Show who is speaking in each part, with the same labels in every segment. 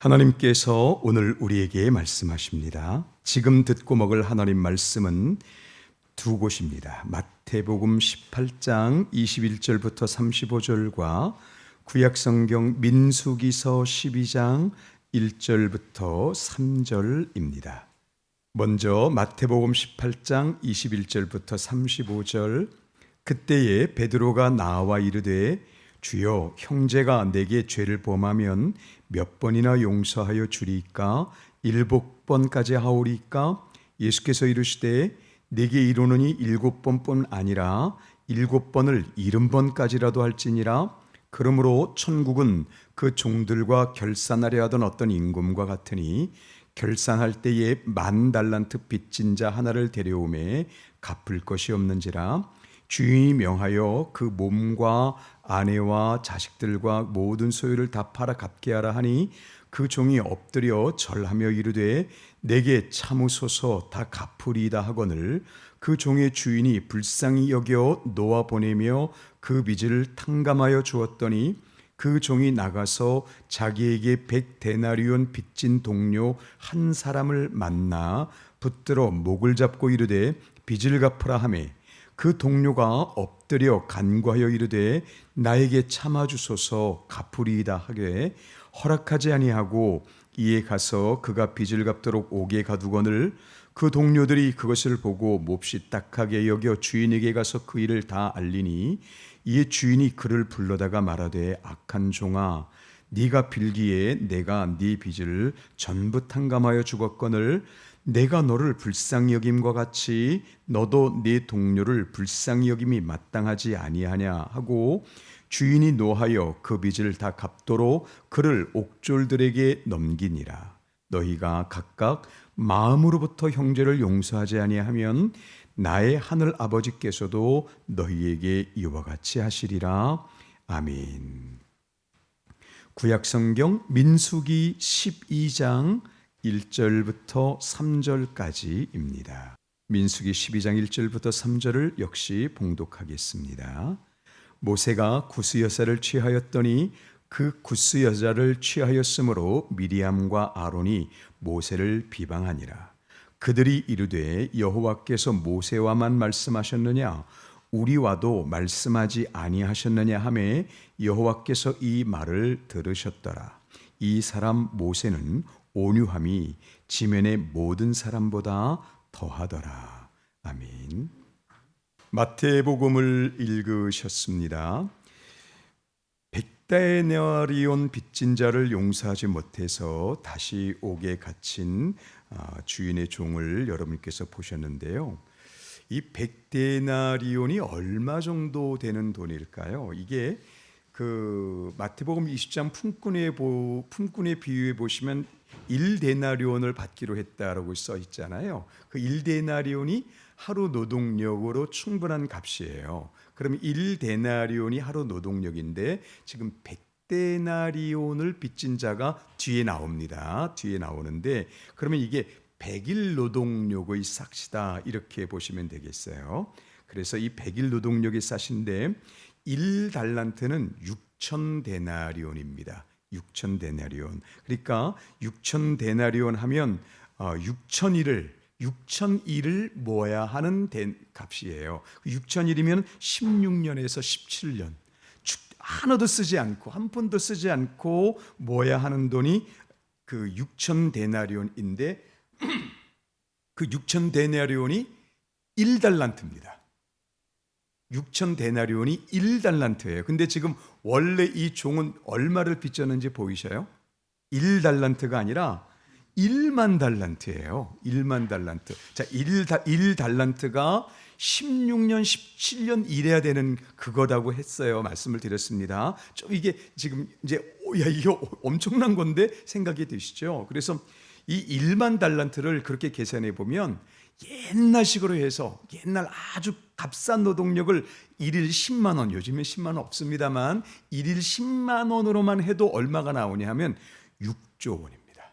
Speaker 1: 하나님께서 오늘 우리에게 말씀하십니다. 지금 듣고 먹을 하나님 말씀은 두 곳입니다. 마태복음 18장 21절부터 35절과 구약성경 민수기서 12장 1절부터 3절입니다. 먼저 마태복음 18장 21절부터 35절. 그때에 베드로가 나와 이르되 주여, 형제가 내게 죄를 범하면 몇 번이나 용서하여 주리이까? 7번까지 하오리이까? 예수께서 이르시되 내게 이르노니 7번뿐 아니라 7번을 70번까지라도 할지니라. 그러므로 천국은 그 종들과 결산하려 하던 어떤 임금과 같으니 결산할 때에 10,000달란트 빚진 자 하나를 데려오매 갚을 것이 없는지라. 주인이 명하여 그 몸과 아내와 자식들과 모든 소유를 다 팔아 갚게 하라 하니 그 종이 엎드려 절하며 이르되 내게 참으소서, 다 갚으리이다 하거늘 그 종의 주인이 불쌍히 여겨 놓아 보내며 그 빚을 탕감하여 주었더니 그 종이 나가서 자기에게 100데나리온 빚진 동료 한 사람을 만나 붙들어 목을 잡고 이르되 빚을 갚으라 하매 그 동료가 엎드려 간구하여 이르되 나에게 참아주소서, 갚으리이다 하되 허락하지 아니하고 이에 가서 그가 빚을 갚도록 옥에 가두거늘 그 동료들이 그것을 보고 몹시 딱하게 여겨 주인에게 가서 그 일을 다 알리니 이에 주인이 그를 불러다가 말하되 악한 종아, 네가 빌기에 내가 네 빚을 전부 탕감하여 주었거늘 내가 너를 불쌍히 여김과 같이 너도 네 동료를 불쌍히 여김이 마땅하지 아니하냐 하고 주인이 노하여 그 빚을 다 갚도록 그를 옥졸들에게 넘기니라. 너희가 각각 마음으로부터 형제를 용서하지 아니하면 나의 하늘 아버지께서도 너희에게 이와 같이 하시리라. 아멘. 구약성경 민수기 12장 1절부터 3절까지입니다. 민수기 12장 1절부터 3절을 역시 봉독하겠습니다. 모세가 구스 여자를 취하였더니 그 구스 여자를 취하였으므로 미리암과 아론이 모세를 비방하니라. 그들이 이르되 여호와께서 모세와만 말씀하셨느냐 우리와도 말씀하지 아니하셨느냐 하매 여호와께서 이 말을 들으셨더라. 이 사람 모세는 온유함이 지면의 모든 사람보다 더하더라. 아멘. 마태복음을 읽으셨습니다. 100데나리온 빚진 자를 용서하지 못해서 다시 옥에 갇힌 주인의 종을 여러분께서 보셨는데요. 이 100데나리온이 얼마 정도 되는 돈일까요? 이게 그 마태복음 20장 품꾼의 비유에 보시면 1데나리온을 받기로 했다라고 써 있잖아요. 그 1데나리온이 하루 노동력으로 충분한 값이에요. 그러면 1데나리온이 하루 노동력인데 지금 100데나리온을 빚진 자가 뒤에 나옵니다. 뒤에 나오는데 그러면 이게 100일 노동력의 싹시다 이렇게 보시면 되겠어요. 그래서 이 100일 노동력의 싹인데 1달란트는 6,000데나리온입니다. 6,000데나리온. 그러니까 6,000데나리온 하면 6,000일을 모아야 하는 값이에요. 6,000일이면 16년에서 17년. 하나도 쓰지 않고 한 푼도 쓰지 않고 모아야 하는 돈이 그 6,000데나리온인데 그 6,000데나리온이 1달란트입니다. 6,000데나리온이 1달란트예요. 근데 지금 원래 이 종은 얼마를 빚졌는지 보이셔요? 1달란트가 아니라 1만 달란트예요. 1만 달란트. 자, 1달란트가 16년, 17년 일해야 되는 그거라고 했어요. 말씀을 드렸습니다. 이게 지금 이제 이게 엄청난 건데 생각이 드시죠? 그래서 이 1만 달란트를 그렇게 계산해 보면 옛날식으로 해서 옛날 아주 값싼 노동력을 일일 10만 원, 요즘엔 10만 원 없습니다만 일일 10만 원으로만 해도 얼마가 나오냐 하면 6조 원입니다.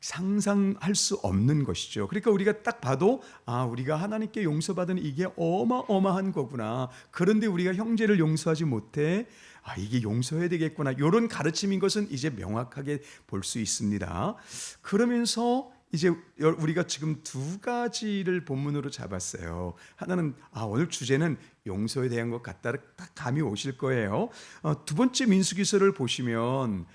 Speaker 1: 상상할 수 없는 것이죠. 그러니까 우리가 딱 봐도 우리가 하나님께 용서받은 이게 어마어마한 거구나. 그런데 우리가 형제를 용서하지 못해. 이게 용서해야 되겠구나. 이런 가르침인 것은 이제 명확하게 볼 수 있습니다. 그러면서 이제 우리가 지금 두 가지를 본문으로 잡았어요. 하나는 오늘 주제는 용서에 대한 것 같다. 딱 감이 오실 거예요. 두 번째 민수기서를 보시면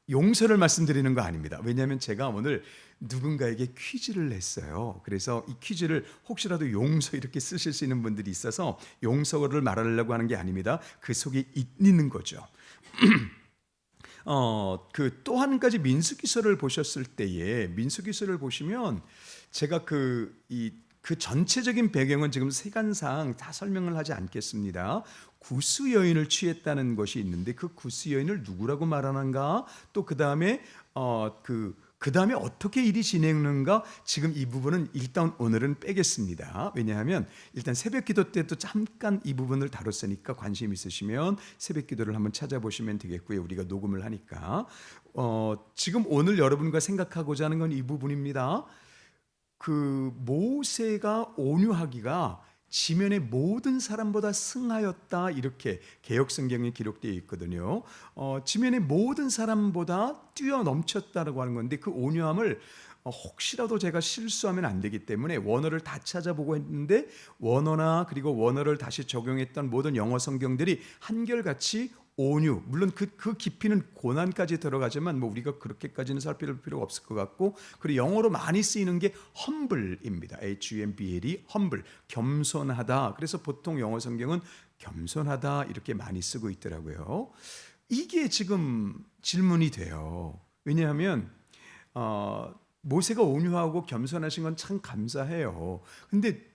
Speaker 1: 용서를 말씀드리는 거 아닙니다. 왜냐하면 제가 오늘 누군가에게 퀴즈를 냈어요. 그래서 이 퀴즈를 혹시라도 용서 이렇게 쓰실 수 있는 분들이 있어서 용서를 말하려고 하는 게 아닙니다. 그 속에 있는 거죠. 또 한 가지 민수기서를 보셨을 때에 민수기서를 보시면 제가 그 전체적인 배경은 지금 시간상 다 설명을 하지 않겠습니다. 구스 여인을 취했다는 것이 있는데 그 구스 여인을 누구라고 말하는가? 또 그 다음에 그 다음에 어떻게 일이 진행하는가? 지금 이 부분은 일단 오늘은 빼겠습니다. 왜냐하면 일단 새벽기도 때도 잠깐 이 부분을 다뤘으니까 관심 있으시면 새벽기도를 한번 찾아보시면 되겠고요. 우리가 녹음을 하니까 지금 오늘 여러분과 생각하고자 하는 건 이 부분입니다. 그 모세가 온유하기가 지면의 모든 사람보다 승하였다 이렇게 개역성경에 기록되어 있거든요. 지면의 모든 사람보다 뛰어넘쳤다라고 하는 건데 그 온유함을 혹시라도 제가 실수하면 안 되기 때문에 원어를 다 찾아보고 했는데 원어나 그리고 원어를 다시 적용했던 모든 영어 성경들이 한결같이 온유, 물론 그 깊이는 고난까지 들어가지만 우리가 그렇게까지는 살필 필요가 없을 것 같고, 그리고 영어로 많이 쓰이는 게 humble입니다. humble이 humble, 겸손하다. 그래서 보통 영어 성경은 겸손하다 이렇게 많이 쓰고 있더라고요. 이게 지금 질문이 돼요. 왜냐하면 모세가 온유하고 겸손하신 건 참 감사해요. 근데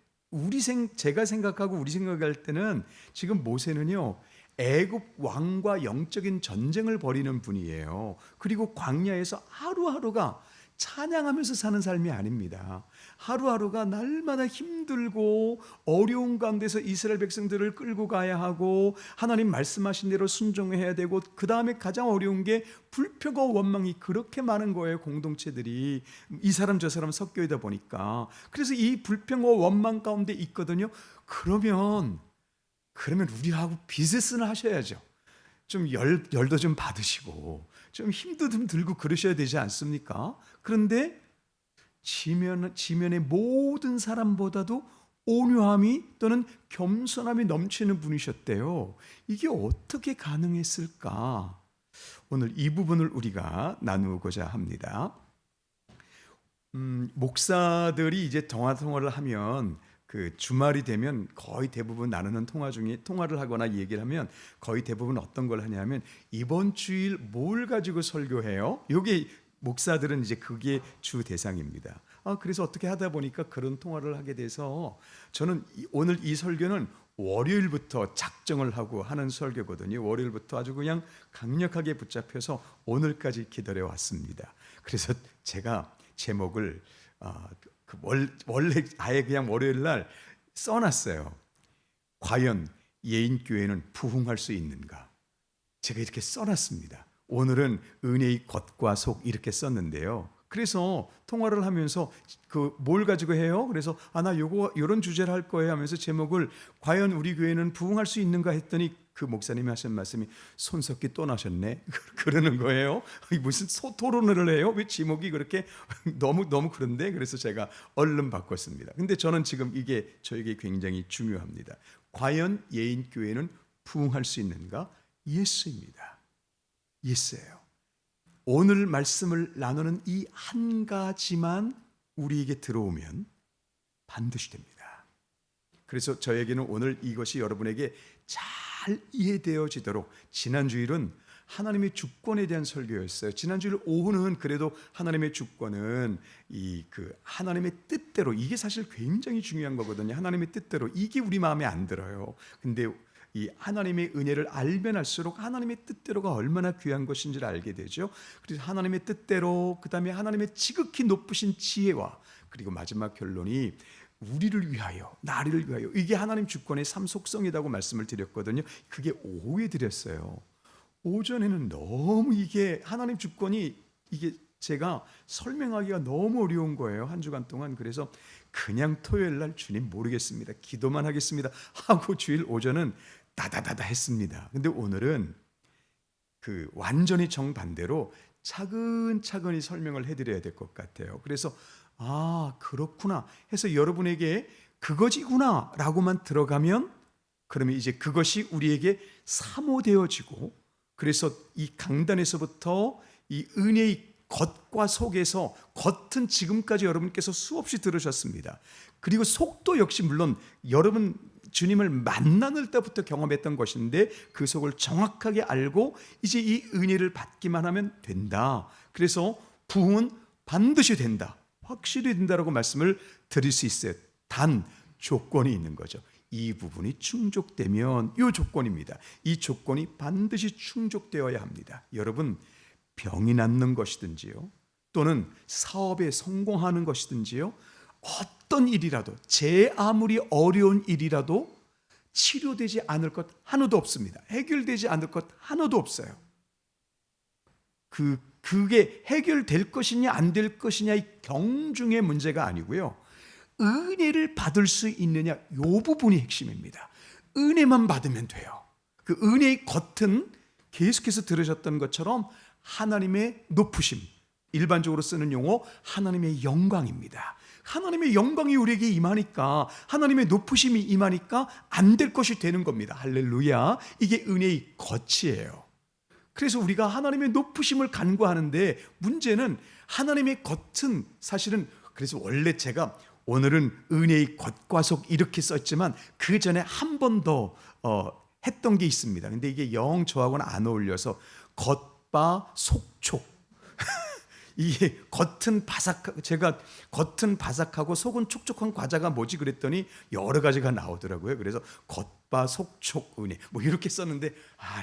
Speaker 1: 제가 생각하고 우리 생각할 때는 지금 모세는요, 애굽 왕과 영적인 전쟁을 벌이는 분이에요. 그리고 광야에서 하루하루가 찬양하면서 사는 삶이 아닙니다. 하루하루가 날마다 힘들고 어려운 가운데서 이스라엘 백성들을 끌고 가야 하고 하나님 말씀하신 대로 순종해야 되고, 그 다음에 가장 어려운 게 불평과 원망이 그렇게 많은 거예요. 공동체들이 이 사람 저 사람 섞여 있다 보니까. 그래서 이 불평과 원망 가운데 있거든요. 그러면 우리하고 비즈니스는 하셔야죠. 좀 열도 좀 받으시고 좀 힘도 좀 들고 그러셔야 되지 않습니까? 그런데 지면의 모든 사람보다도 온유함이 또는 겸손함이 넘치는 분이셨대요. 이게 어떻게 가능했을까? 오늘 이 부분을 우리가 나누고자 합니다. 목사들이 이제 통화를 하면 그 주말이 되면 거의 대부분 나누는 통화 중에 통화를 하거나 얘기를 하면 거의 대부분 어떤 걸 하냐면 이번 주일 뭘 가지고 설교해요? 요게 목사들은 이제 그게 주 대상입니다. 그래서 어떻게 하다 보니까 그런 통화를 하게 돼서 저는 오늘 이 설교는 월요일부터 작정을 하고 하는 설교거든요. 월요일부터 아주 그냥 강력하게 붙잡혀서 오늘까지 기다려 왔습니다. 그래서 제가 제목을 원래 아예 그냥 월요일 날 써놨어요. 과연 예인교회는 부흥할 수 있는가? 제가 이렇게 써놨습니다. 오늘은 은혜의 겉과 속 이렇게 썼는데요. 그래서 통화를 하면서 뭘 가지고 해요? 그래서 나 요런 주제를 할 거예요 하면서 제목을 과연 우리 교회는 부흥할 수 있는가 했더니 그 목사님이 하신 말씀이 손석기 또 나셨네 그러는 거예요. 무슨 토론을 해요? 왜 제목이 그렇게 너무 그런데? 그래서 제가 얼른 바꿨습니다. 근데 저는 지금 이게 저에게 굉장히 중요합니다. 과연 예인교회는 부흥할 수 있는가? 예스입니다. 예스예요. 오늘 말씀을 나누는 이 한 가지만 우리에게 들어오면 반드시 됩니다. 그래서 저에게는 오늘 이것이 여러분에게 잘 이해되어지도록, 지난주일은 하나님의 주권에 대한 설교였어요. 지난주일 오후는 그래도 하나님의 주권은 하나님의 뜻대로, 이게 사실 굉장히 중요한 거거든요. 하나님의 뜻대로, 이게 우리 마음에 안 들어요. 근데 이 하나님의 은혜를 알면 알수록 하나님의 뜻대로가 얼마나 귀한 것인지를 알게 되죠. 그래서 하나님의 뜻대로, 그 다음에 하나님의 지극히 높으신 지혜와, 그리고 마지막 결론이 우리를 위하여, 나를 위하여, 이게 하나님 주권의 삼속성이라고 말씀을 드렸거든요. 그게 오후에 드렸어요. 오전에는 너무 이게 하나님 주권이 이게 제가 설명하기가 너무 어려운 거예요. 한 주간 동안. 그래서 그냥 토요일 날 주님 모르겠습니다, 기도만 하겠습니다 하고 주일 오전은 다다다다 했습니다. 근데 오늘은 그 완전히 정반대로 차근차근히 설명을 해드려야 될 것 같아요. 그래서 그렇구나 해서 여러분에게 그것이구나 라고만 들어가면, 그러면 이제 그것이 우리에게 사모되어지고, 그래서 이 강단에서부터 이 은혜의 겉과 속에서, 겉은 지금까지 여러분께서 수없이 들으셨습니다. 그리고 속도 역시 물론 여러분 주님을 만나는 때부터 경험했던 것인데 그 속을 정확하게 알고 이제 이 은혜를 받기만 하면 된다. 그래서 부흥은 반드시 된다, 확실히 된다라고 말씀을 드릴 수 있어요. 단 조건이 있는 거죠. 이 부분이 충족되면, 이 조건입니다. 이 조건이 반드시 충족되어야 합니다. 여러분, 병이 낫는 것이든지요, 또는 사업에 성공하는 것이든지요, 어떤 일이라도, 제 아무리 어려운 일이라도 치료되지 않을 것 하나도 없습니다. 해결되지 않을 것 하나도 없어요. 그게 해결될 것이냐 안 될 것이냐의 경중의 문제가 아니고요, 은혜를 받을 수 있느냐, 이 부분이 핵심입니다. 은혜만 받으면 돼요. 그 은혜의 겉은 계속해서 들으셨던 것처럼 하나님의 높으심, 일반적으로 쓰는 용어 하나님의 영광입니다. 하나님의 영광이 우리에게 임하니까, 하나님의 높으심이 임하니까 안 될 것이 되는 겁니다. 할렐루야. 이게 은혜의 겉이에요. 그래서 우리가 하나님의 높으심을 간구하는데, 문제는 하나님의 겉은 사실은, 그래서 원래 제가 오늘은 은혜의 겉과 속 이렇게 썼지만 그 전에 한 번 더 했던 게 있습니다. 근데 이게 영 저하고는 안 어울려서 겉바 속촉. 이게 겉은 바삭, 제가 겉은 바삭하고 속은 촉촉한 과자가 뭐지 그랬더니 여러 가지가 나오더라고요. 그래서 겉바 속촉 은혜 뭐 이렇게 썼는데,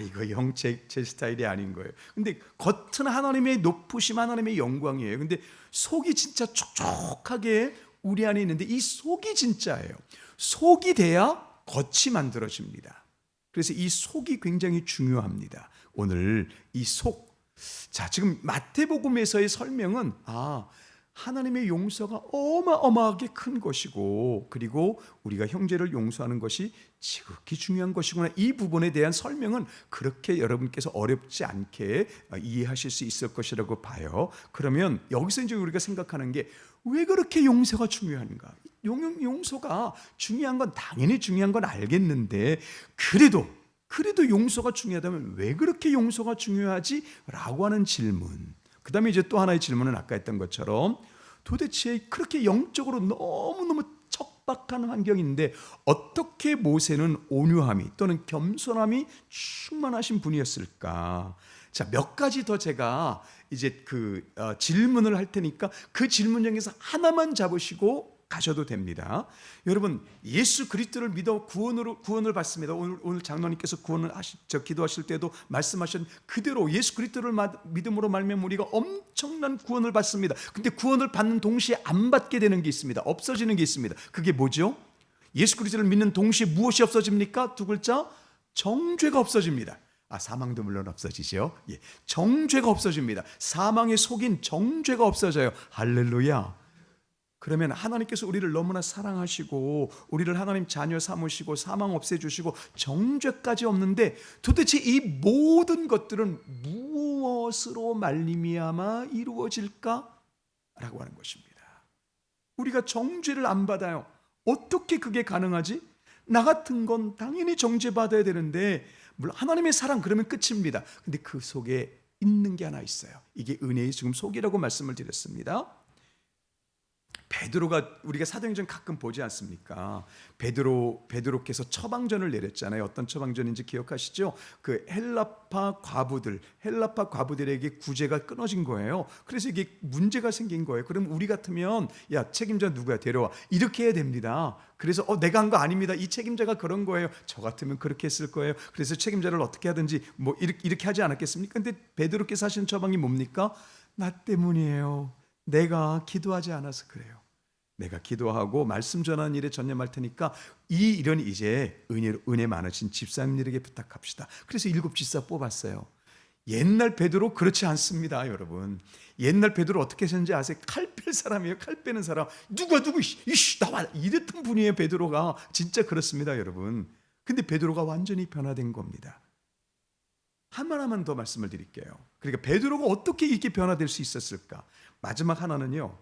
Speaker 1: 이거 영 제 스타일이 아닌 거예요. 근데 겉은 하나님의 높으심, 하나님의 영광이에요. 근데 속이 진짜 촉촉하게 우리 안에 있는데, 이 속이 진짜예요. 속이 돼야 겉이 만들어집니다. 그래서 이 속이 굉장히 중요합니다. 오늘 이 속, 자, 지금 마태복음에서의 설명은 하나님의 용서가 어마어마하게 큰 것이고, 그리고 우리가 형제를 용서하는 것이 지극히 중요한 것이구나, 이 부분에 대한 설명은 그렇게 여러분께서 어렵지 않게 이해하실 수 있을 것이라고 봐요. 그러면 여기서 이제 우리가 생각하는 게, 왜 그렇게 용서가 중요한가? 용서가 중요한 건 당연히 중요한 건 알겠는데, 그래도 용서가 중요하다면 왜 그렇게 용서가 중요하지? 라고 하는 질문. 그 다음에 이제 또 하나의 질문은 아까 했던 것처럼, 도대체 그렇게 영적으로 너무너무 척박한 환경인데 어떻게 모세는 온유함이 또는 겸손함이 충만하신 분이었을까? 자, 몇 가지 더 제가 이제 질문을 할 테니까 그 질문 중에서 하나만 잡으시고 가셔도 됩니다. 여러분, 예수 그리스도를 믿어 구원을 받습니다. 오늘 장로님께서 기도하실 때도 말씀하신 그대로 예수 그리스도를 믿음으로 말미암아 우리가 엄청난 구원을 받습니다. 근데 구원을 받는 동시에 안 받게 되는 게 있습니다. 없어지는 게 있습니다. 그게 뭐죠? 예수 그리스도를 믿는 동시에 무엇이 없어집니까? 두 글자, 정죄가 없어집니다. 사망도 물론 없어지죠. 예, 정죄가 없어집니다. 사망의 속인 정죄가 없어져요. 할렐루야. 그러면 하나님께서 우리를 너무나 사랑하시고 우리를 하나님 자녀 삼으시고 사망 없애주시고 정죄까지 없는데, 도대체 이 모든 것들은 무엇으로 말미암아 이루어질까? 라고 하는 것입니다. 우리가 정죄를 안 받아요. 어떻게 그게 가능하지? 나 같은 건 당연히 정죄받아야 되는데, 물론 하나님의 사랑 그러면 끝입니다. 근데 그 속에 있는 게 하나 있어요. 이게 은혜의 지금 속이라고 말씀을 드렸습니다. 베드로가, 우리가 사도행전 가끔 보지 않습니까? 베드로께서 처방전을 내렸잖아요. 어떤 처방전인지 기억하시죠? 그 헬라파 과부들에게 구제가 끊어진 거예요. 그래서 이게 문제가 생긴 거예요. 그럼 우리 같으면, 야, 책임자 누구야? 데려와. 이렇게 해야 됩니다. 그래서 내가 한 거 아닙니다. 이 책임자가 그런 거예요. 저 같으면 그렇게 했을 거예요. 그래서 책임자를 어떻게 하든지 뭐 이렇게 하지 않았겠습니까? 근데 베드로께서 하신 처방이 뭡니까? 나 때문이에요. 내가 기도하지 않아서 그래요. 내가 기도하고 말씀 전하는 일에 전념할 테니까 이 일은 이제 은혜 많으신 집사님들에게 부탁합시다. 그래서 7 집사 뽑았어요. 옛날 베드로 그렇지 않습니다, 여러분. 옛날 베드로 어떻게 했는지 아세요? 칼 뺄 사람이에요. 칼 빼는 사람. 누구 이씨 나와 이랬던 분이에요. 베드로가 진짜 그렇습니다, 여러분. 근데 베드로가 완전히 변화된 겁니다. 하나만 더 말씀을 드릴게요. 그러니까 베드로가 어떻게 이렇게 변화될 수 있었을까? 마지막 하나는요.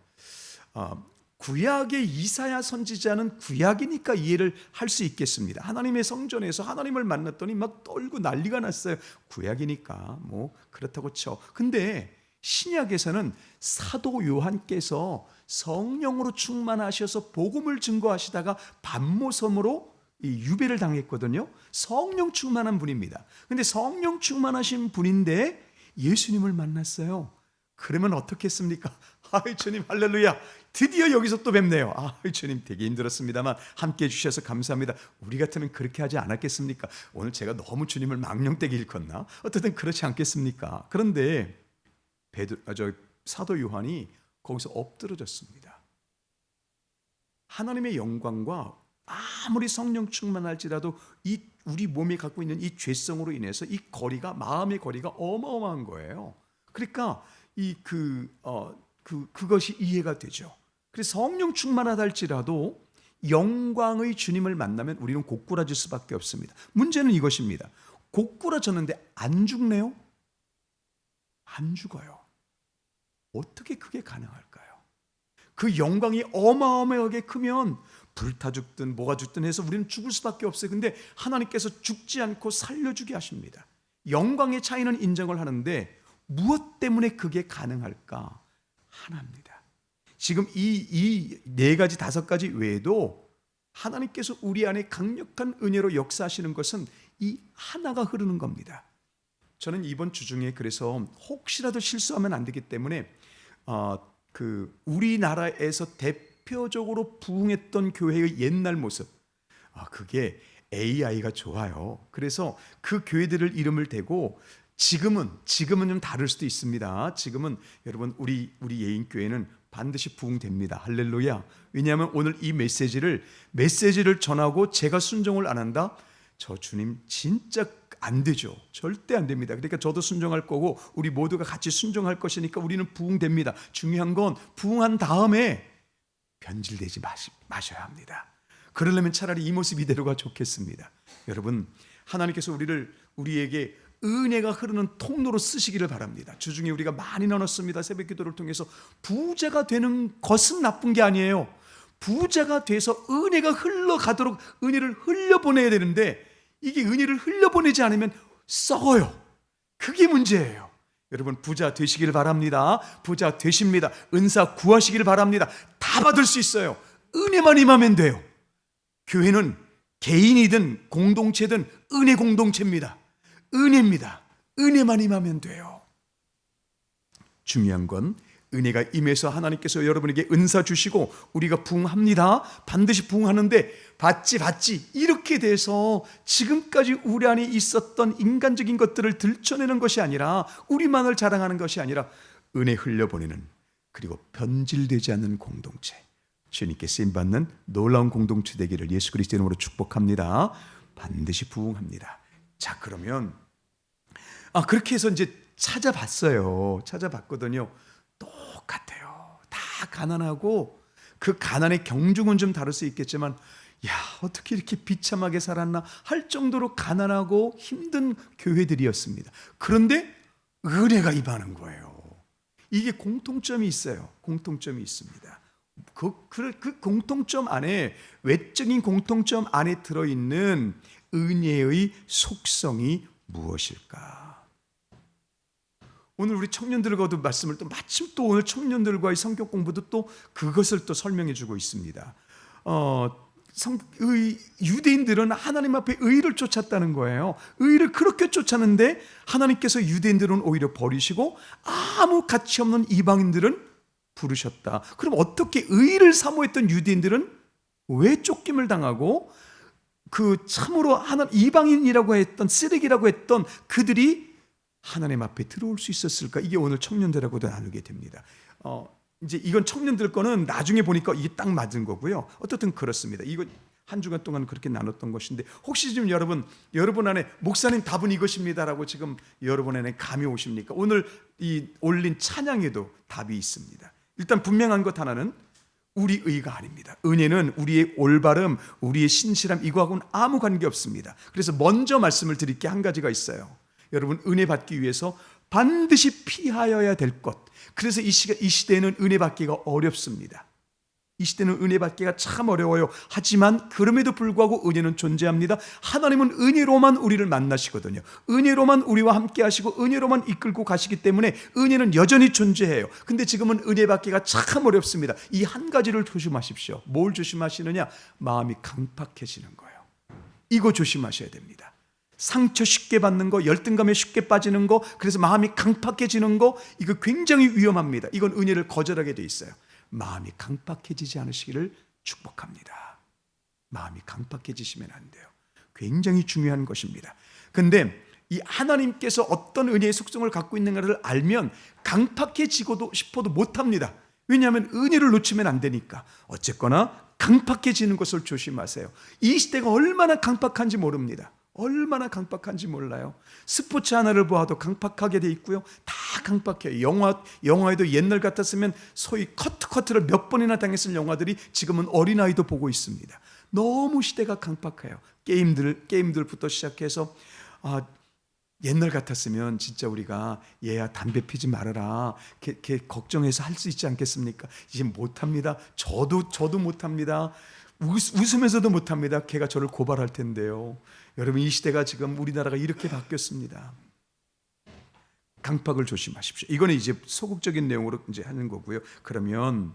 Speaker 1: 구약의 이사야 선지자는 구약이니까 이해를 할 수 있겠습니다. 하나님의 성전에서 하나님을 만났더니 막 떨고 난리가 났어요. 구약이니까 뭐 그렇다고 쳐. 근데 신약에서는 사도 요한께서 성령으로 충만하셔서 복음을 증거하시다가 반모섬으로 유배를 당했거든요. 성령 충만한 분입니다. 근데 성령 충만하신 분인데 예수님을 만났어요. 그러면 어떻겠습니까? 아이 주님 할렐루야, 드디어 여기서 또 뵙네요. 아이 주님 되게 힘들었습니다만 함께 해주셔서 감사합니다. 우리 같으면 그렇게 하지 않았겠습니까? 오늘 제가 너무 주님을 망령되게 일컫나? 어쨌든 그렇지 않겠습니까? 그런데 사도 요한이 거기서 엎드러졌습니다. 하나님의 영광과 아무리 성령 충만할지라도 이 우리 몸이 갖고 있는 이 죄성으로 인해서 이 거리가, 마음의 거리가 어마어마한 거예요. 그러니까 그것이 이해가 되죠. 그래서 성령 충만하다 할지라도 영광의 주님을 만나면 우리는 고꾸라질 수밖에 없습니다. 문제는 이것입니다. 고꾸라졌는데 안 죽네요? 안 죽어요. 어떻게 그게 가능할까요? 그 영광이 어마어마하게 크면 불타 죽든 뭐가 죽든 해서 우리는 죽을 수밖에 없어요. 근데 하나님께서 죽지 않고 살려주게 하십니다. 영광의 차이는 인정을 하는데 무엇 때문에 그게 가능할까? 하나입니다. 지금 이 네 가지, 다섯 가지 외에도 하나님께서 우리 안에 강력한 은혜로 역사하시는 것은 이 하나가 흐르는 겁니다. 저는 이번 주 중에 그래서 혹시라도 실수하면 안 되기 때문에 우리나라에서 대표적으로 부흥했던 교회의 옛날 모습, 그게 AI가 좋아요. 그래서 그 교회들을 이름을 대고 지금은 좀 다를 수도 있습니다. 지금은 여러분 우리 예인교회는 반드시 부흥됩니다. 할렐루야. 왜냐하면 오늘 이 메시지를 전하고 제가 순종을 안 한다? 저 주님 진짜 안 되죠. 절대 안 됩니다. 그러니까 저도 순종할 거고 우리 모두가 같이 순종할 것이니까 우리는 부흥됩니다. 중요한 건 부흥한 다음에 변질되지 마셔야 합니다. 그러려면 차라리 이 모습 이대로가 좋겠습니다. 여러분, 하나님께서 우리에게 은혜가 흐르는 통로로 쓰시기를 바랍니다. 주중에 우리가 많이 나눴습니다. 새벽 기도를 통해서 부자가 되는 것은 나쁜 게 아니에요. 부자가 돼서 은혜가 흘러가도록 은혜를 흘려보내야 되는데 이게 은혜를 흘려보내지 않으면 썩어요. 그게 문제예요. 여러분 부자 되시길 바랍니다. 부자 되십니다. 은사 구하시길 바랍니다. 다 받을 수 있어요. 은혜만 임하면 돼요. 교회는 개인이든 공동체든 은혜 공동체입니다. 은혜입니다. 은혜만 임하면 돼요. 중요한 건 은혜가 임해서 하나님께서 여러분에게 은사 주시고 우리가 부흥합니다. 반드시 부흥하는데 받지 이렇게 돼서 지금까지 우리 안에 있었던 인간적인 것들을 들춰내는 것이 아니라 우리만을 자랑하는 것이 아니라 은혜 흘려보내는, 그리고 변질되지 않는 공동체, 주님께 쓰임받는 놀라운 공동체 되기를 예수 그리스도 이름으로 축복합니다. 반드시 부흥합니다. 자, 그러면 그렇게 해서 이제 찾아봤거든요. 똑같아요. 다 가난하고 그 가난의 경중은 좀 다를 수 있겠지만 어떻게 이렇게 비참하게 살았나 할 정도로 가난하고 힘든 교회들이었습니다. 그런데 은혜가 임하는 거예요. 이게 공통점이 있어요. 공통점이 있습니다. 그 공통점 안에, 외적인 공통점 안에 들어있는 은혜의 속성이 무엇일까? 오늘 우리 청년들과도 말씀을 마침 또 오늘 청년들과의 성격 공부도 또 그것을 또 설명해 주고 있습니다. 유대인들은 하나님 앞에 의를 쫓았다는 거예요. 의를 그렇게 쫓았는데 하나님께서 유대인들은 오히려 버리시고 아무 가치 없는 이방인들은 부르셨다. 그럼 어떻게 의를 사모했던 유대인들은 왜 쫓김을 당하고 그 참으로 이방인이라고 했던, 쓰레기라고 했던 그들이 하나님 앞에 들어올 수 있었을까? 이게 오늘 청년들하고도 나누게 됩니다. 이제 이건 청년들 거는 나중에 보니까 이게 딱 맞은 거고요. 어떻든 그렇습니다. 이거 한 주간 동안 그렇게 나눴던 것인데, 혹시 지금 여러분 안에 목사님 답은 이것입니다라고 지금 여러분 안에 감이 오십니까? 오늘 이 올린 찬양에도 답이 있습니다. 일단 분명한 것 하나는 우리 의가 아닙니다. 은혜는 우리의 올바름, 우리의 신실함, 이거하고는 아무 관계 없습니다. 그래서 먼저 말씀을 드릴 게 한 가지가 있어요. 여러분, 은혜 받기 위해서 반드시 피하여야 될 것. 그래서 이 시대에는 은혜 받기가 어렵습니다. 이 시대는 은혜 받기가 참 어려워요. 하지만 그럼에도 불구하고 은혜는 존재합니다. 하나님은 은혜로만 우리를 만나시거든요. 은혜로만 우리와 함께 하시고 은혜로만 이끌고 가시기 때문에 은혜는 여전히 존재해요. 근데 지금은 은혜 받기가 참 어렵습니다. 이 한 가지를 조심하십시오. 뭘 조심하시느냐? 마음이 강팍해지는 거예요. 이거 조심하셔야 됩니다. 상처 쉽게 받는 거, 열등감에 쉽게 빠지는 거, 그래서 마음이 강팍해지는 거, 이거 굉장히 위험합니다. 이건 은혜를 거절하게 돼 있어요. 마음이 강팍해지지 않으시기를 축복합니다. 마음이 강팍해지시면 안 돼요. 굉장히 중요한 것입니다. 근데 이 하나님께서 어떤 은혜의 속성을 갖고 있는가를 알면 강팍해지고도 싶어도 못합니다. 왜냐하면 은혜를 놓치면 안 되니까. 어쨌거나 강팍해지는 것을 조심하세요. 이 시대가 얼마나 강팍한지 모릅니다. 얼마나 강팍한지 몰라요. 스포츠 하나를 보아도 강팍하게 돼 있고요. 다 강팍해요. 영화에도 옛날 같았으면 소위 커트를 몇 번이나 당했을 영화들이 지금은 어린아이도 보고 있습니다. 너무 시대가 강팍해요. 게임들부터 시작해서 옛날 같았으면 진짜 우리가 얘야 담배 피지 말아라, 걔 걱정해서 할 수 있지 않겠습니까? 이제 못합니다. 저도 못합니다. 웃으면서도 못합니다. 걔가 저를 고발할 텐데요. 여러분, 이 시대가 지금 우리나라가 이렇게 바뀌었습니다. 강팍을 조심하십시오. 이거는 이제 소극적인 내용으로 이제 하는 거고요. 그러면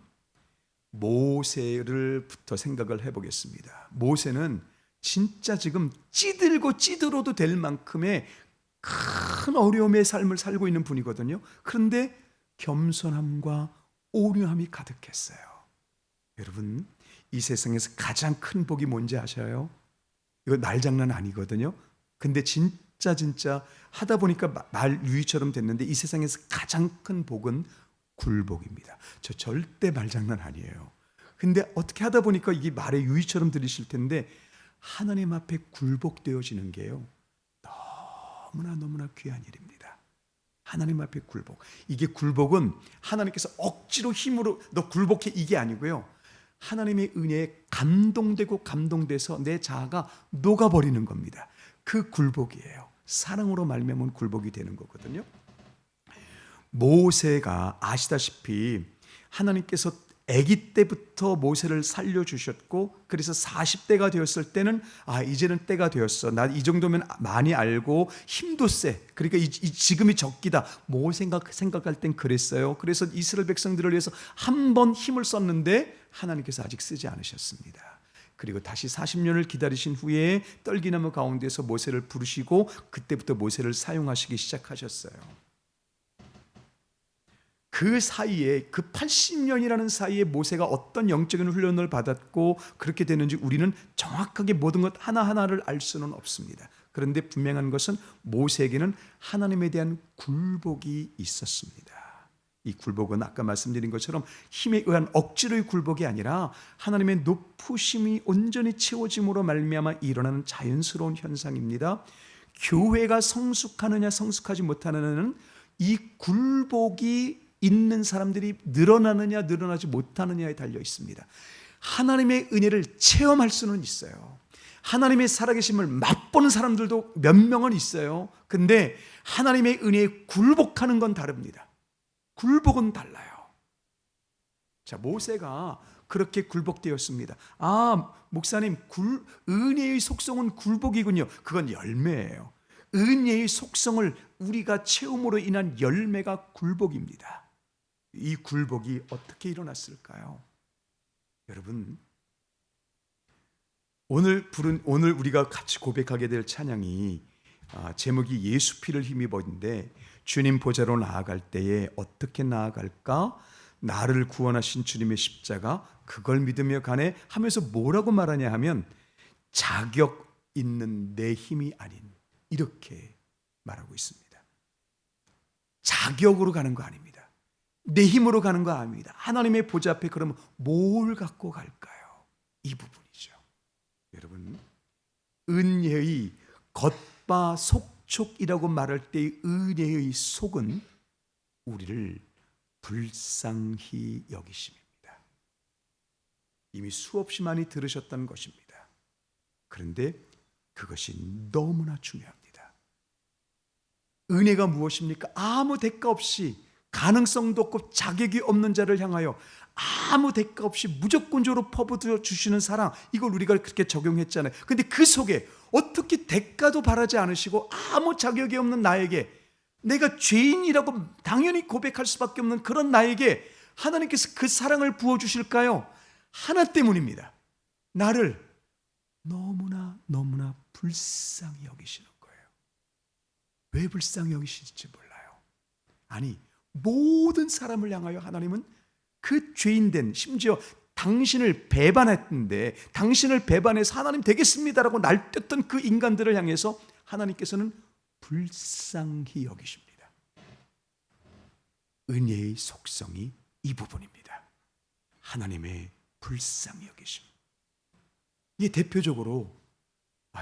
Speaker 1: 모세를부터 생각을 해보겠습니다. 모세는 진짜 지금 찌들어도 될 만큼의 큰 어려움의 삶을 살고 있는 분이거든요. 그런데 겸손함과 온유함이 가득했어요. 여러분, 이 세상에서 가장 큰 복이 뭔지 아셔요? 이거 말장난 아니거든요. 근데 진짜 하다 보니까 말 유희처럼 됐는데, 이 세상에서 가장 큰 복은 굴복입니다. 저 절대 말장난 아니에요. 근데 어떻게 하다 보니까 이게 말의 유희처럼 들리실 텐데, 하나님 앞에 굴복되어지는 게요, 너무나 귀한 일입니다. 하나님 앞에 굴복. 이게 굴복은 하나님께서 억지로 힘으로 너 굴복해, 이게 아니고요, 하나님의 은혜에 감동돼서 내 자아가 녹아버리는 겁니다. 그 굴복이에요. 사랑으로 말미암은 굴복이 되는 거거든요. 모세가 아시다시피 하나님께서 아기 때부터 모세를 살려주셨고, 그래서 40대가 되었을 때는 이제는 때가 되었어, 나 이 정도면 많이 알고 힘도 세, 그러니까 지금이 적기다, 생각할 땐 그랬어요. 그래서 이스라엘 백성들을 위해서 한 번 힘을 썼는데 하나님께서 아직 쓰지 않으셨습니다. 그리고 다시 40년을 기다리신 후에 떨기나무 가운데서 모세를 부르시고, 그때부터 모세를 사용하시기 시작하셨어요. 그 사이에, 그 80년이라는 사이에 모세가 어떤 영적인 훈련을 받았고 그렇게 되는지 우리는 정확하게 모든 것 하나하나를 알 수는 없습니다. 그런데 분명한 것은 모세에게는 하나님에 대한 굴복이 있었습니다. 이 굴복은 아까 말씀드린 것처럼 힘에 의한 억지로의 굴복이 아니라 하나님의 높으심이 온전히 채워짐으로 말미암아 일어나는 자연스러운 현상입니다. 교회가 성숙하느냐 성숙하지 못하느냐는 이 굴복이 있는 사람들이 늘어나느냐 늘어나지 못하느냐에 달려 있습니다. 하나님의 은혜를 체험할 수는 있어요. 하나님의 살아계심을 맛보는 사람들도 몇 명은 있어요. 근데 하나님의 은혜에 굴복하는 건 다릅니다. 굴복은 달라요. 자, 모세가 그렇게 굴복되었습니다. 목사님, 은혜의 속성은 굴복이군요. 그건 열매예요. 은혜의 속성을 우리가 체험으로 인한 열매가 굴복입니다. 이 굴복이 어떻게 일어났을까요? 여러분, 오늘 우리가 같이 고백하게 될 찬양이 제목이 예수 피를 힘입어인데, 주님 보좌로 나아갈 때에 어떻게 나아갈까? 나를 구원하신 주님의 십자가, 그걸 믿으며 가네 하면서 뭐라고 말하냐 하면, 자격 있는 내 힘이 아닌, 이렇게 말하고 있습니다. 자격으로 가는 거 아닙니다. 내 힘으로 가는 거 아닙니다. 하나님의 보좌 앞에 그러면 뭘 갖고 갈까요? 이 부분이죠. 여러분, 은혜의 겉바 속촉이라고 말할 때의 은혜의 속은 우리를 불쌍히 여기심입니다. 이미 수없이 많이 들으셨던 것입니다. 그런데 그것이 너무나 중요합니다. 은혜가 무엇입니까? 아무 대가 없이, 가능성도 없고 자격이 없는 자를 향하여 아무 대가 없이 무조건적으로 퍼부어 주시는 사랑, 이걸 우리가 그렇게 적용했잖아요. 근데 그 속에 어떻게 대가도 바라지 않으시고 아무 자격이 없는 나에게, 내가 죄인이라고 당연히 고백할 수밖에 없는 그런 나에게 하나님께서 그 사랑을 부어주실까요? 하나 때문입니다. 나를 너무나 불쌍히 여기시는 거예요. 왜 불쌍히 여기실지 몰라요. 아니, 모든 사람을 향하여 하나님은 그 죄인된, 심지어 당신을 배반했는데, 당신을 배반해서 하나님 되겠습니다라고 날뛰었던 그 인간들을 향해서 하나님께서는 불쌍히 여기십니다. 은혜의 속성이 이 부분입니다. 하나님의 불쌍히 여기심. 이게 대표적으로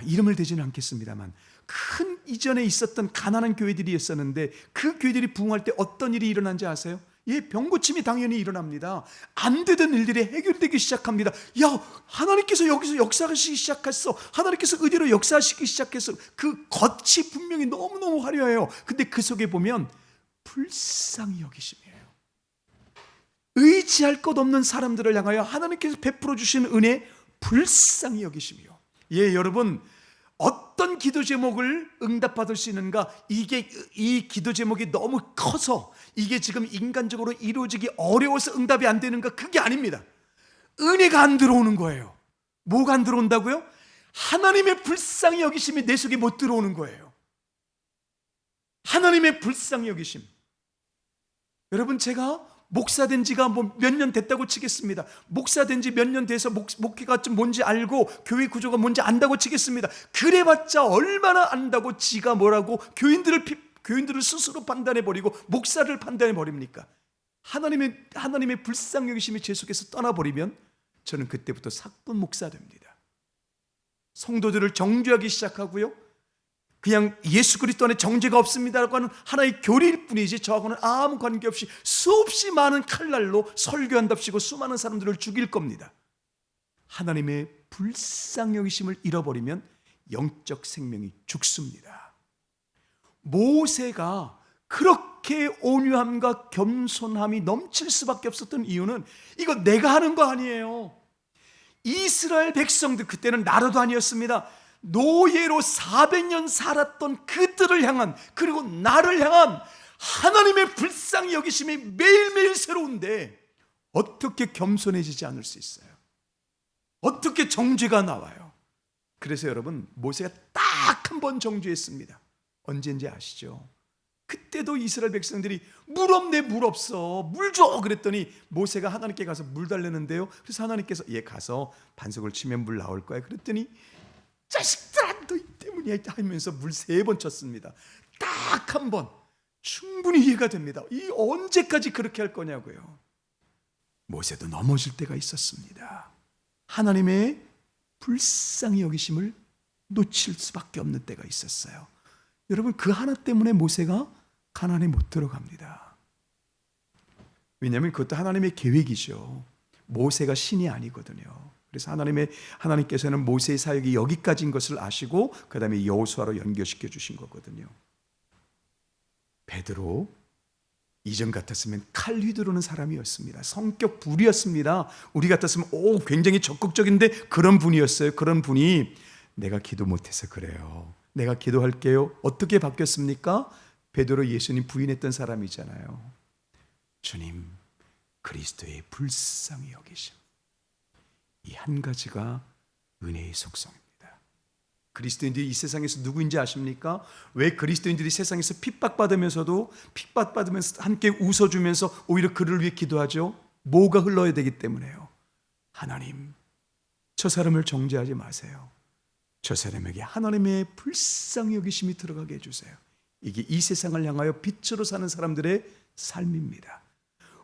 Speaker 1: 이름을 대지는 않겠습니다만 큰 이전에 있었던 가난한 교회들이 있었는데, 그 교회들이 부흥할 때 어떤 일이 일어난지 아세요? 병고침이 당연히 일어납니다. 안 되던 일들이 해결되기 시작합니다. 하나님께서 여기서 역사하시기 시작했어. 하나님께서 의대로 역사하시기 시작했어. 그 겉이 분명히 너무너무 화려해요. 근데 그 속에 보면 불쌍히 여기심이에요. 의지할 것 없는 사람들을 향하여 하나님께서 베풀어 주신 은혜, 불쌍히 여기심이요. 여러분, 어떤 기도 제목을 응답받을 수 있는가? 이 기도 제목이 너무 커서 이게 지금 인간적으로 이루어지기 어려워서 응답이 안 되는가? 그게 아닙니다. 은혜가 안 들어오는 거예요. 뭐가 안 들어온다고요? 하나님의 불쌍히 여기심이 내 속에 못 들어오는 거예요. 하나님의 불쌍히 여기심. 여러분, 제가 목사된 지가 몇 년 됐다고 치겠습니다. 목사된 지 몇 년 돼서 목회가 좀 뭔지 알고 교회 구조가 뭔지 안다고 치겠습니다. 그래봤자 얼마나 안다고 지가 뭐라고 교인들을 스스로 판단해버리고 목사를 판단해버립니까? 하나님의 불쌍히 여기심이 제 속에서 떠나버리면 저는 그때부터 사건 목사 됩니다. 성도들을 정죄하기 시작하고요, 그냥 예수 그리스도 안에 정죄가 없습니다라고 하는 하나의 교리일 뿐이지 저하고는 아무 관계없이 수없이 많은 칼날로 설교한답시고 수많은 사람들을 죽일 겁니다. 하나님의 불쌍히 여기심을 잃어버리면 영적 생명이 죽습니다. 모세가 그렇게 온유함과 겸손함이 넘칠 수밖에 없었던 이유는 이거 내가 하는 거 아니에요. 이스라엘 백성들, 그때는 나라도 아니었습니다. 노예로 400년 살았던 그들을 향한, 그리고 나를 향한 하나님의 불쌍히 여기심이 매일매일 새로운데 어떻게 겸손해지지 않을 수 있어요? 어떻게 정죄가 나와요? 그래서 여러분, 모세가 딱 한 번 정죄했습니다. 언제인지 아시죠? 그때도 이스라엘 백성들이 물 없네, 물 없어, 물 줘 그랬더니 모세가 하나님께 가서 물 달라는데요, 그래서 하나님께서 가서 반석을 치면 물 나올 거야 그랬더니 자식들아, 너희 때문이야 하면서 물 3번 쳤습니다. 딱 한 번. 충분히 이해가 됩니다. 언제까지 그렇게 할 거냐고요. 모세도 넘어질 때가 있었습니다. 하나님의 불쌍히 여기심을 놓칠 수밖에 없는 때가 있었어요. 여러분, 그 하나 때문에 모세가 가나안에 못 들어갑니다. 왜냐하면 그것도 하나님의 계획이죠. 모세가 신이 아니거든요. 그래서 하나님께서는 모세의 사역이 여기까지인 것을 아시고 그 다음에 여호수아로 연결시켜 주신 거거든요. 베드로, 이전 같았으면 칼 휘두르는 사람이었습니다. 성격 불이었습니다. 우리 같았으면 굉장히 적극적인데 그런 분이었어요. 그런 분이 내가 기도 못해서 그래요, 내가 기도할게요. 어떻게 바뀌었습니까? 베드로 예수님 부인했던 사람이잖아요. 주님, 그리스도의 불쌍히 여기심, 이 한 가지가 은혜의 속성입니다. 그리스도인들이 이 세상에서 누구인지 아십니까? 왜 그리스도인들이 세상에서 핍박받으면서도 함께 웃어주면서 오히려 그를 위해 기도하죠? 뭐가 흘러야 되기 때문에요. 하나님, 저 사람을 정죄하지 마세요. 저 사람에게 하나님의 불쌍히 여기심이 들어가게 해주세요. 이게 이 세상을 향하여 빛으로 사는 사람들의 삶입니다.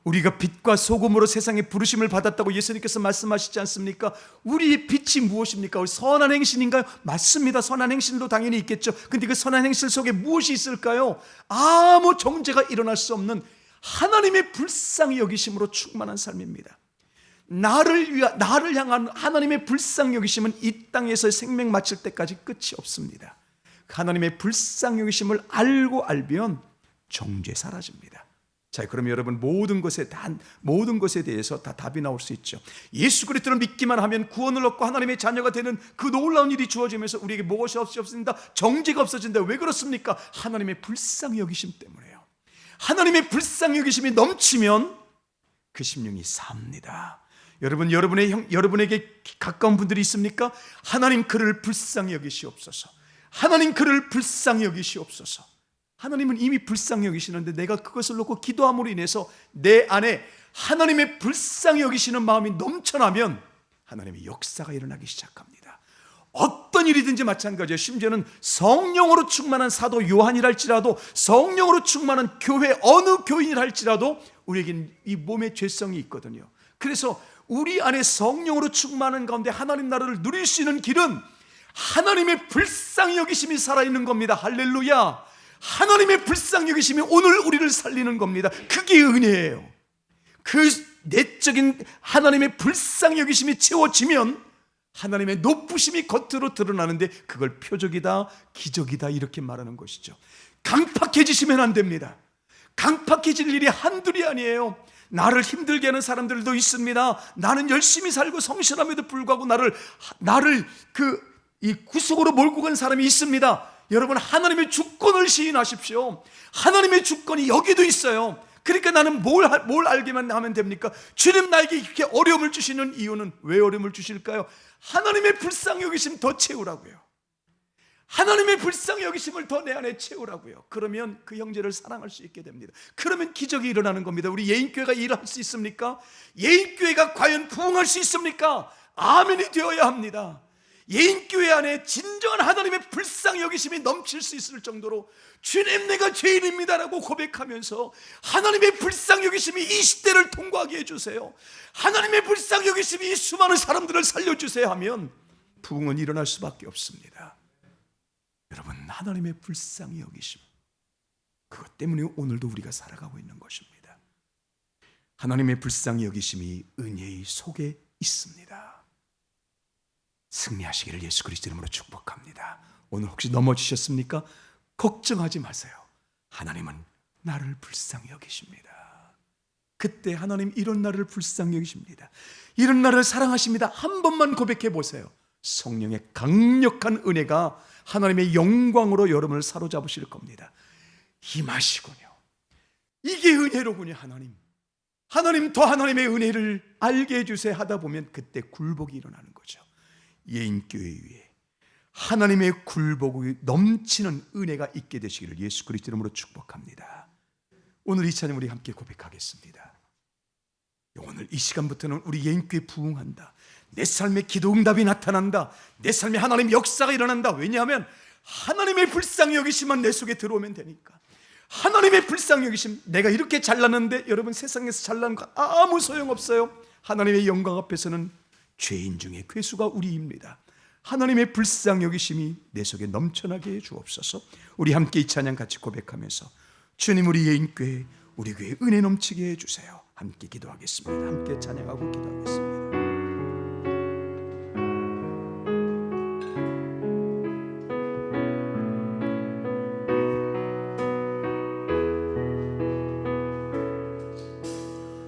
Speaker 1: 우리가 빛과 소금으로 세상에 부르심을 받았다고 예수님께서 말씀하시지 않습니까? 우리의 빛이 무엇입니까? 선한 행실인가요? 맞습니다. 선한 행실도 당연히 있겠죠. 근데 그 선한 행실 속에 무엇이 있을까요? 아무 정죄가 일어날 수 없는 하나님의 불쌍히 여기심으로 충만한 삶입니다. 나를 향한 하나님의 불쌍히 여기심은 이 땅에서 생명 마칠 때까지 끝이 없습니다. 하나님의 불쌍히 여기심을 알고 알면 정죄 사라집니다. 자, 그럼 여러분 모든 것에 대해서 다 답이 나올 수 있죠. 예수 그리스도를 믿기만 하면 구원을 얻고 하나님의 자녀가 되는 그 놀라운 일이 주어지면서 우리에게 무엇이 없어진다? 정죄가 없어진다. 왜 그렇습니까? 하나님의 불쌍히 여기심 때문에요. 하나님의 불쌍히 여기심이 넘치면 그 심령이 삽니다. 여러분, 여러분에게 가까운 분들이 있습니까? 하나님 그를 불쌍히 여기시옵소서. 하나님 그를 불쌍히 여기시옵소서. 하나님은 이미 불쌍히 여기시는데 내가 그것을 놓고 기도함으로 인해서 내 안에 하나님의 불쌍히 여기시는 마음이 넘쳐나면 하나님의 역사가 일어나기 시작합니다. 어떤 일이든지 마찬가지예요. 심지어는 성령으로 충만한 사도 요한이랄지라도, 성령으로 충만한 교회 어느 교인이랄지라도 우리에게는 이 몸의 죄성이 있거든요. 그래서 우리 안에 성령으로 충만한 가운데 하나님 나라를 누릴 수 있는 길은 하나님의 불쌍히 여기심이 살아있는 겁니다. 할렐루야. 하나님의 불쌍히 여기심이 오늘 우리를 살리는 겁니다. 그게 은혜예요. 그 내적인 하나님의 불쌍히 여기심이 채워지면 하나님의 높으심이 겉으로 드러나는데 그걸 표적이다, 기적이다 이렇게 말하는 것이죠. 강팍해지시면 안 됩니다. 강팍해질 일이 한둘이 아니에요. 나를 힘들게 하는 사람들도 있습니다. 나는 열심히 살고 성실함에도 불구하고 나를 이 구속으로 몰고 간 사람이 있습니다. 여러분, 하나님의 주권을 시인하십시오. 하나님의 주권이 여기도 있어요. 그러니까 나는 뭘 알기만 하면 됩니까? 주님 나에게 이렇게 어려움을 주시는 이유는 왜 어려움을 주실까요? 하나님의 불쌍히 여기심 더 채우라고요. 하나님의 불쌍히 여기심을 더 내 안에 채우라고요. 그러면 그 형제를 사랑할 수 있게 됩니다. 그러면 기적이 일어나는 겁니다. 우리 예인교회가 일할 수 있습니까? 예인교회가 과연 부흥할 수 있습니까? 아멘이 되어야 합니다. 예인교회 안에 진정한 하나님의 불쌍히 여기심이 넘칠 수 있을 정도로 주님 내가 죄인입니다라고 고백하면서 하나님의 불쌍히 여기심이 이 시대를 통과하게 해주세요. 하나님의 불쌍히 여기심이 이 수많은 사람들을 살려주세요 하면 부흥은 일어날 수밖에 없습니다. 여러분, 하나님의 불쌍히 여기심, 그것 때문에 오늘도 우리가 살아가고 있는 것입니다. 하나님의 불쌍히 여기심이 은혜의 속에 있습니다. 승리하시기를 예수 그리스도 이름으로 축복합니다. 오늘 혹시 넘어지셨습니까? 걱정하지 마세요. 하나님은 나를 불쌍히 여기십니다. 그때 하나님 이런 나를 불쌍히 여기십니다. 이런 나를 사랑하십니다. 한 번만 고백해 보세요. 성령의 강력한 은혜가 하나님의 영광으로 여러분을 사로잡으실 겁니다. 임하시군요. 이게 은혜로군요. 하나님 더 하나님의 은혜를 알게 해주세요 하다 보면 그때 굴복이 일어나는 거죠. 예인교회 위에 하나님의 굴복이 넘치는 은혜가 있게 되시기를 예수 그리스도 이름으로 축복합니다. 오늘 이 찬양 우리 함께 고백하겠습니다. 오늘 이 시간부터는 우리 예인교회 부흥한다. 내 삶에 기도 응답이 나타난다. 내 삶에 하나님의 역사가 일어난다. 왜냐하면 하나님의 불쌍히 여기심만 내 속에 들어오면 되니까. 하나님의 불쌍히 여기심, 내가 이렇게 잘났는데 여러분 세상에서 잘난 거 아무 소용없어요. 하나님의 영광 앞에서는 죄인 중에 괴수가 우리입니다. 하나님의 불쌍히 여기심이 내 속에 넘쳐나게 해 주옵소서. 우리 함께 이 찬양 같이 고백하면서 주님 우리 예인교회 우리 교회 은혜 넘치게 해주세요. 함께 기도하겠습니다. 함께 찬양하고 기도하겠습니다.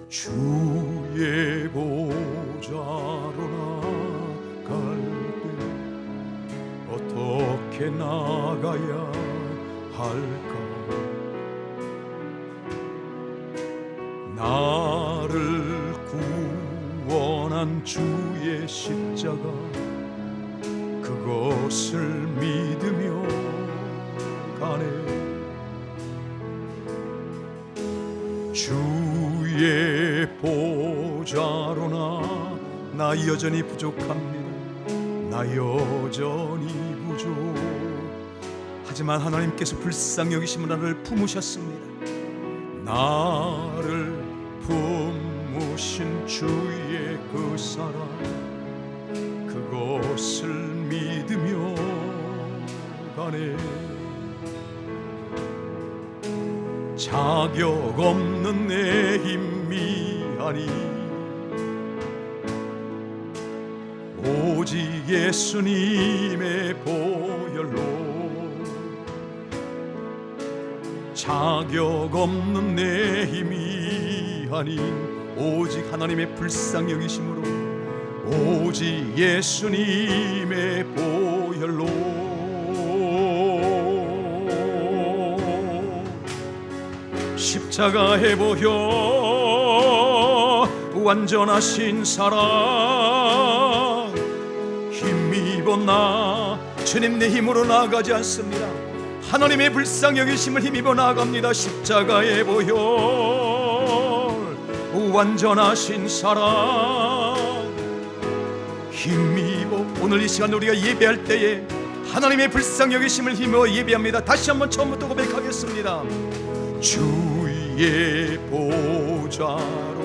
Speaker 1: 주의 보좌로 나갈 때 어떻게 나가야 할까? 나를 구원한 주의 십자가 그것을 믿으며 가네. 주의 보좌로나 나 여전히 부족합니다. 나 여전히 부족. 하지만 하나님께서 불쌍히 여기심으로 나를 품으셨습니다. 나를 가네. 자격 없는 내 힘이 아니 오직 예수님의 보혈로. 자격 없는 내 힘이 아닌 오직 하나님의 불쌍히 여기심으로 오직 예수님의 보혈로. 십자가의 보혈 완전하신 사랑 힘입어 나 주님 내 힘으로 나아가지 않습니다. 하나님의 불쌍히 여기심을 힘입어 나아갑니다. 십자가의 보혈 완전하신 사랑 힘입어. 오늘 이 시간 우리가 예배할 때에 하나님의 불쌍히 여기심을 힘입어 예배합니다. 다시 한번 처음부터 고백하겠습니다. 주의 보좌로.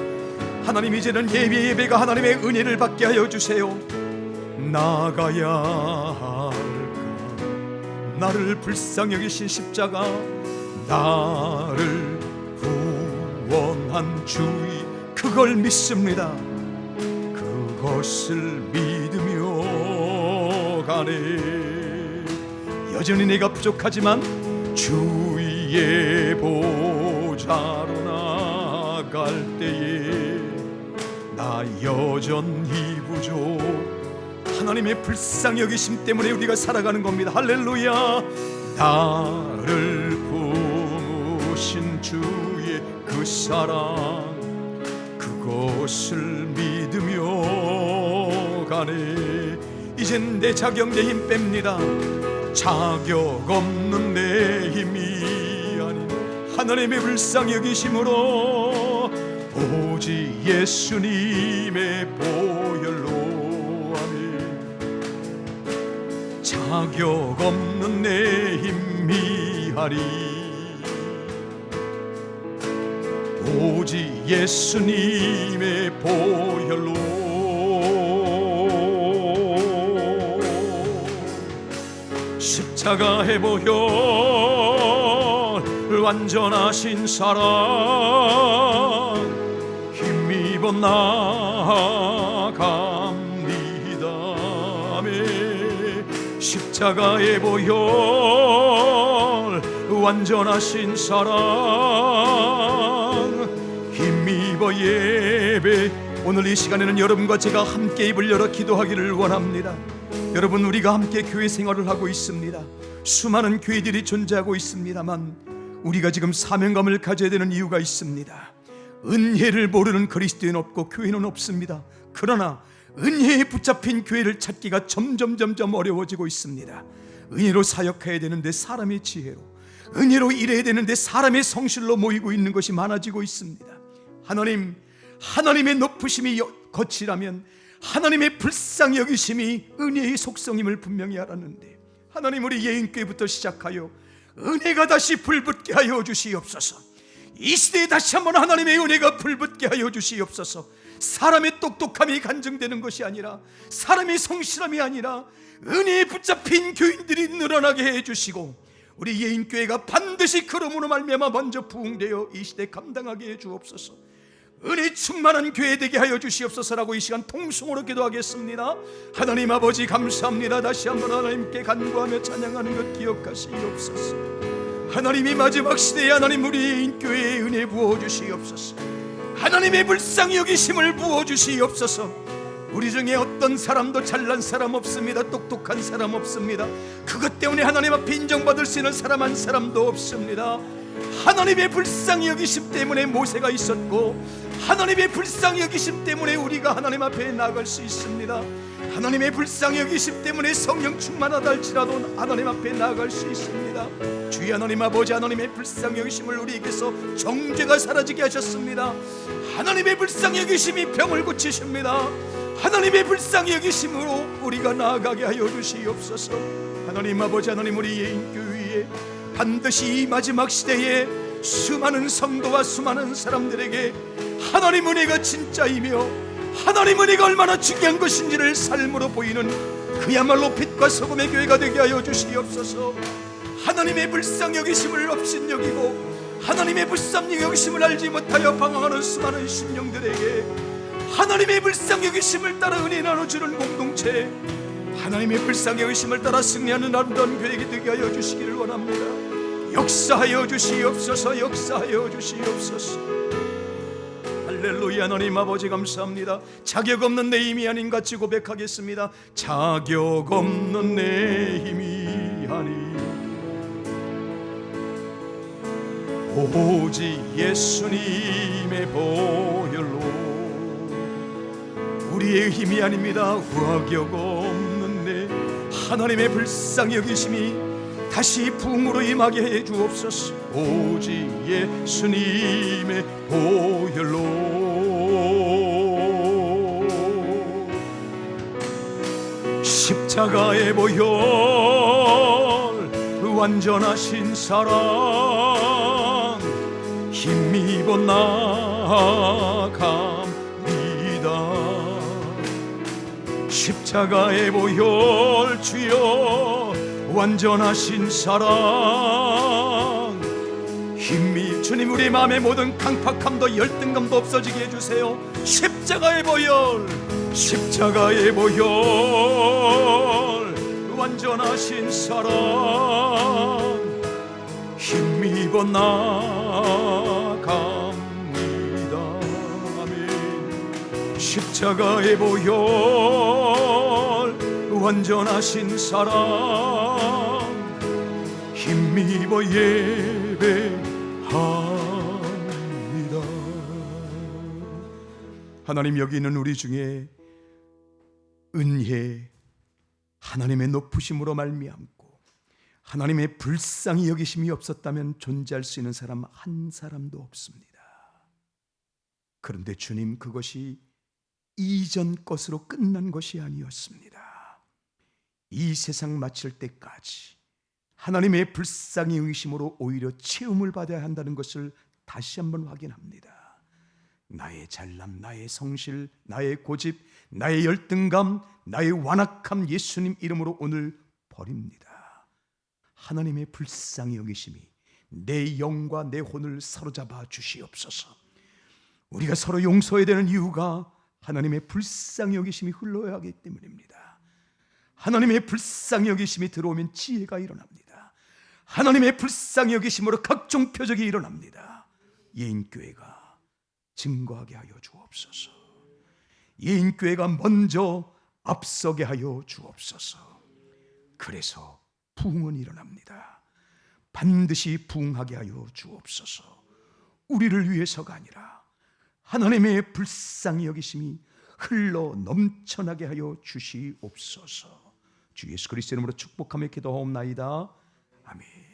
Speaker 1: 하나님 이제는 예배가 하나님의 은혜를 받게 하여 주세요. 나가야 할까 나를 불쌍히 여기신 십자가 나를 구원한 주의 그걸 믿습니다. 그것을 믿으며 가네. 여전히 내가 부족하지만 주의 보좌로 나갈 때에 나 여전히 부족. 하나님의 불쌍히 여기심 때문에 우리가 살아가는 겁니다. 할렐루야. 나를 품으신 주의 그 사랑 그것을 믿으며 가네. 이젠 내 자격 내 힘 뺍니다. 자격 없는 내 힘이 아닌 하나님의 불쌍히 여기심으로 오직 예수님의 보혈로 아멘. 자격 없는 내 힘이 아니 오직 예수님의 보혈로. 십자가의 보혈 완전하신 사랑 힘입어 나아갑니다. 십자가의 보혈 완전하신 사랑 힘입어 예배. 오늘 이 시간에는 여러분과 제가 함께 입을 열어 기도하기를 원합니다. 여러분, 우리가 함께 교회 생활을 하고 있습니다. 수많은 교회들이 존재하고 있습니다만 우리가 지금 사명감을 가져야 되는 이유가 있습니다. 은혜를 모르는 그리스도인 없고 교회는 없습니다. 그러나 은혜에 붙잡힌 교회를 찾기가 점점 어려워지고 있습니다. 은혜로 사역해야 되는데 사람의 지혜로, 은혜로 일해야 되는데 사람의 성실로 모이고 있는 것이 많아지고 있습니다. 하나님의 높으심이 거치라면 하나님의 불쌍히 여기심이 은혜의 속성임을 분명히 알았는데, 하나님, 우리 예인교회부터 시작하여 은혜가 다시 불붙게 하여 주시옵소서. 이 시대에 다시 한번 하나님의 은혜가 불붙게 하여 주시옵소서. 사람의 똑똑함이 간증되는 것이 아니라, 사람의 성실함이 아니라 은혜에 붙잡힌 교인들이 늘어나게 해주시고, 우리 예인교회가 반드시 그러므로 말미암아 먼저 부흥되어 이 시대 감당하게 해주옵소서. 은혜 충만한 교회 되게 하여 주시옵소서라고 이 시간 통성으로 기도하겠습니다. 하나님 아버지, 감사합니다. 다시 한번 하나님께 간구하며 찬양하는 것 기억하시옵소서. 하나님이 마지막 시대에 하나님 우리 예인교회에 은혜 부어주시옵소서. 하나님의 불쌍히 여기심을 부어주시옵소서. 우리 중에 어떤 사람도 잘난 사람 없습니다. 똑똑한 사람 없습니다. 그것 때문에 하나님 앞에 인정받을 수 있는 사람 한 사람도 없습니다. 하나님의 불쌍히 여기심 때문에 모세가 있었고, 하나님의 불쌍히 여기심 때문에 우리가 하나님 앞에 나아갈 수 있습니다. 하나님의 불쌍히 여기심 때문에 성령 충만하다 할지라도 하나님 앞에 나아갈 수 있습니다. 주의 하나님 아버지, 하나님의 불쌍히 여기심을 우리에게서 정죄가 사라지게 하셨습니다. 하나님의 불쌍히 여기심이 병을 고치십니다. 하나님의 불쌍히 여기심으로 우리가 나아가게 하여 주시옵소서. 하나님 아버지, 하나님, 우리 예인교회에 반드시 이 마지막 시대에 수많은 성도와 수많은 사람들에게 하나님 은혜가 진짜이며 하나님 은혜가 얼마나 중요한 것인지를 삶으로 보이는 그야말로 빛과 소금의 교회가 되게 하여 주시옵소서. 하나님의 불쌍히 여기심을 없인 여기고 하나님의 불쌍히 여기심을 알지 못하여 방황하는 수많은 심령들에게 하나님의 불쌍히 여기심을 따라 은혜 나눠주는 공동체, 하나님의 불쌍히 여기심을 따라 승리하는 아름다운 교회가 되게 하여 주시기를 원합니다. 역사하여 주시옵소서. 역사하여 주시옵소서. 할렐루야. 하나님 아버지 감사합니다. 자격 없는 내 힘이 아닌 같이 고백하겠습니다. 자격 없는 내 힘이 아닌 오직 예수님의 보혈로, 우리의 힘이 아닙니다. 자격 없는 내 하나님의 불쌍히 여기심이 다시 부흥으로 임하게 해 주옵소서. 오직 예수님의 보혈로, 십자가의 보혈, 완전하신 사랑 힘입어 나아갑니다. 십자가의 보혈 주여, 완전하신 사랑 힘이 주님, 우리 마음의 모든 강팍함도 열등감도 없어지게 해주세요. 십자가의 보혈, 십자가의 보혈, 완전하신 사랑 힘입어 나아갑니다. 아멘. 십자가의 보혈, 완전하신 사랑 힘입어 예배합니다. 하나님, 여기 있는 우리 중에 은혜, 하나님의 높으심으로 말미암고 하나님의 불쌍히 여기심이 없었다면 존재할 수 있는 사람 한 사람도 없습니다. 그런데 주님, 그것이 이전 것으로 끝난 것이 아니었습니다. 이 세상 마칠 때까지 하나님의 불쌍히 여기심으로 오히려 채움을 받아야 한다는 것을 다시 한번 확인합니다. 나의 잘남, 나의 성실, 나의 고집, 나의 열등감, 나의 완악함 예수님 이름으로 오늘 버립니다. 하나님의 불쌍히 여기심이 내 영과 내 혼을 사로잡아 주시옵소서. 우리가 서로 용서해야 되는 이유가 하나님의 불쌍히 여기심이 흘러야 하기 때문입니다. 하나님의 불쌍히 여기심이 들어오면 지혜가 일어납니다. 하나님의 불쌍히 여기심으로 각종 표적이 일어납니다. 예인교회가 증거하게 하여 주옵소서. 예인교회가 먼저 앞서게 하여 주옵소서. 그래서 부흥은 일어납니다. 반드시 부흥하게 하여 주옵소서. 우리를 위해서가 아니라 하나님의 불쌍히 여기심이 흘러 넘쳐나게 하여 주시옵소서. 주 예수 그리스도 이름으로 축복하며 기도하옵나이다. 아멘.